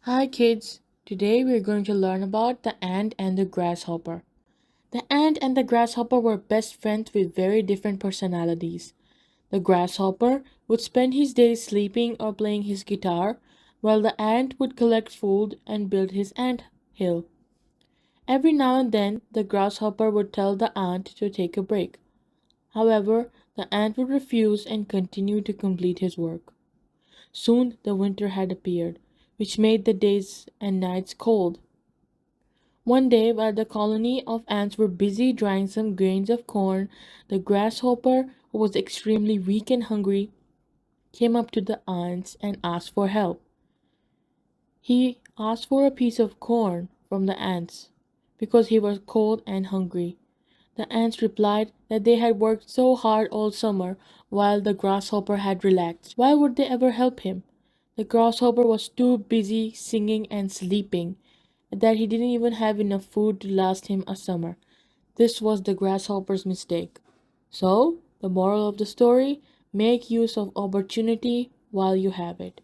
Hi kids, today we're going to learn about the ant and the grasshopper. The ant and the grasshopper were best friends with very different personalities. The grasshopper would spend his days sleeping or playing his guitar, while the ant would collect food and build his ant hill. Every now and then, the grasshopper would tell the ant to take a break. However, the ant would refuse and continue to complete his work. Soon the winter had appeared, which made the days and nights cold. One day, while the colony of ants were busy drying some grains of corn, the grasshopper, who was extremely weak and hungry, came up to the ants and asked for help. He asked for a piece of corn from the ants because he was cold and hungry. The ants replied that they had worked so hard all summer while the grasshopper had relaxed. Why would they ever help him? The grasshopper was too busy singing and sleeping that he didn't even have enough food to last him a summer. This was the grasshopper's mistake. So, the moral of the story, make use of opportunity while you have it.